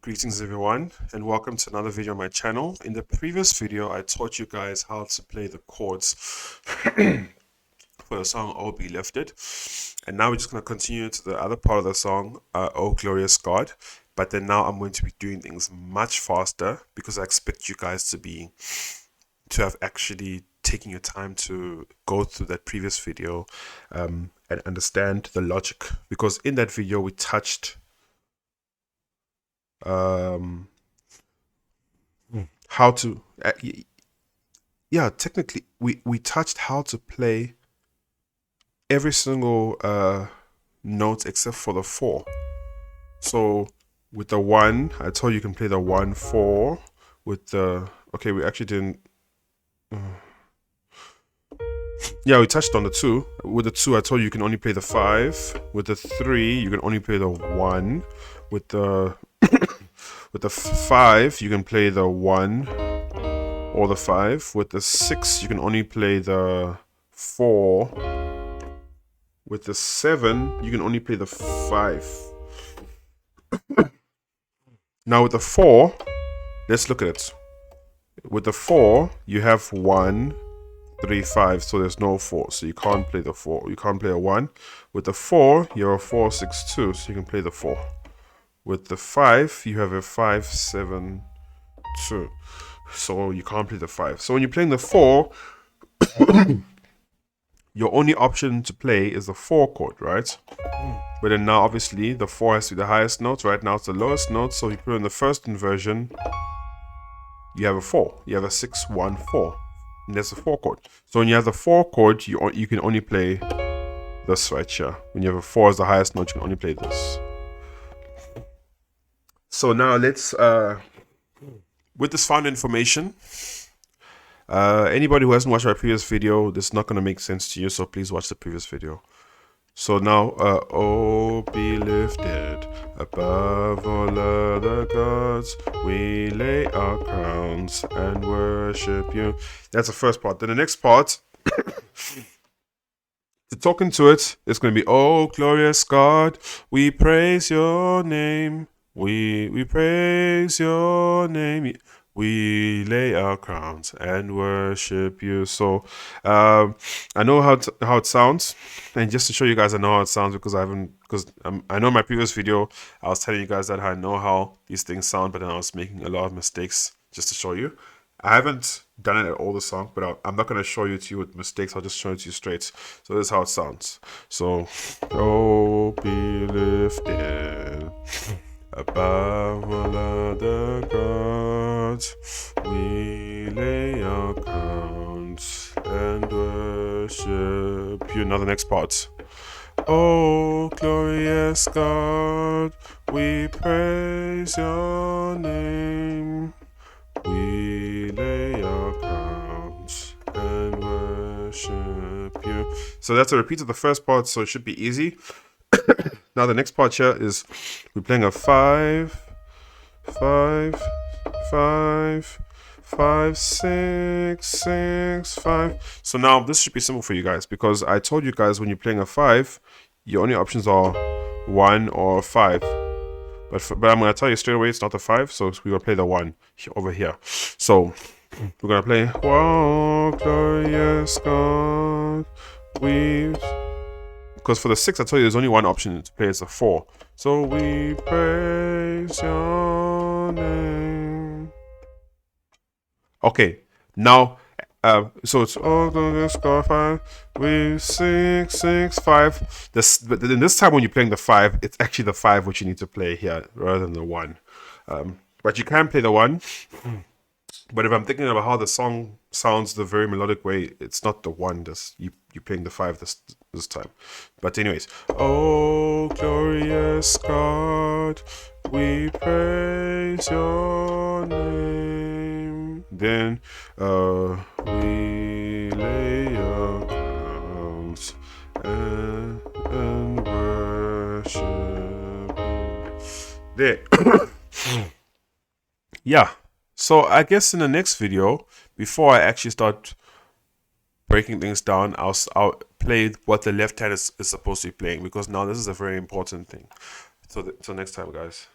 Greetings everyone and welcome to another video on my channel. In the previous video I taught you guys how to play the chords for the song Oh Be Lifted, and now we're just going to continue to the other part of the song, Oh Glorious God, but then now I'm going to be doing things much faster because I expect you guys to have actually taken your time to go through that previous video and understand the logic, because in that video we touched how to technically we touched how to play every single note except for the 4. So with the 1 I told you can play the 1 4. With the we actually didn't we touched on the 2. With the 2 I told you can only play the 5. With the 3 you can only play the 1. With the with the 5 you can play the 1 or the 5. With the 6 you can only play the 4. With the 7 you can only play the 5. Now with the 4, let's look at it. With the 4 you have 1 3 5, so there's no 4, so you can't play the 4. You can't play a 1. With the 4 you're a 4 6 2, so you can play the 4. With the 5 you have a 5 7 2, so you can't play the 5. So when you're playing the 4 your only option to play is the 4 chord, right? But then now obviously the 4 has to be the highest note. Right now it's the lowest note, so you put in the first inversion you have a 4. You have a 6 1 4, and that's the 4 chord. So when you have the 4 chord you can only play this right here. When you have a 4 as the highest note you can only play this. So now let's with this found information, anybody who hasn't watched my previous video, this is not going to make sense to you, so please watch the previous video. So now oh be lifted above all other gods, we lay our crowns and worship you. That's the first part. Then the next part to talk into it, it's going to be oh glorious God, we praise your name. We praise your name. We lay our crowns and worship you. So I know how it sounds, and just to show you guys I know how it sounds, because I know in my previous video I was telling you guys that I know how these things sound, but then I was making a lot of mistakes just to show you. I haven't done it at all the song, but I'm not going to show you to you with mistakes. I'll just show it to you straight. So this is how it sounds. So oh be lifted above all other gods, we lay our crowns and worship you. Now the next part. Oh glorious God, we praise your name. We lay our crowns and worship you. So that's a repeat of the first part, so it should be easy. Now the next part here is we're playing a 5 5 5 5 6 6 5. So now this should be simple for you guys, because I told you guys when you're playing a 5 your only options are 1 or 5, but I'm gonna tell you straight away it's not the 5, so we're gonna play the 1 over here. So we're gonna play whoa glorious God, because for the 6 I told you there's only one option to play, it's a 4. So we praise your name. Okay, now so it's oh glorious God 5, we 6 6 5. But then this time when you're playing the 5, it's actually the 5 which you need to play here rather than the 1. But you can play the 1. But if I'm thinking about how the song sounds the very melodic way, it's not the 1. You're playing the 5 this time. But anyways, oh glorious God, we praise your name. Then we lay our crowns and worship you. There. Yeah. So I guess in the next video, before I actually start breaking things down, I'll play what the left hand is supposed to be playing, because now this is a very important thing. So next time, guys.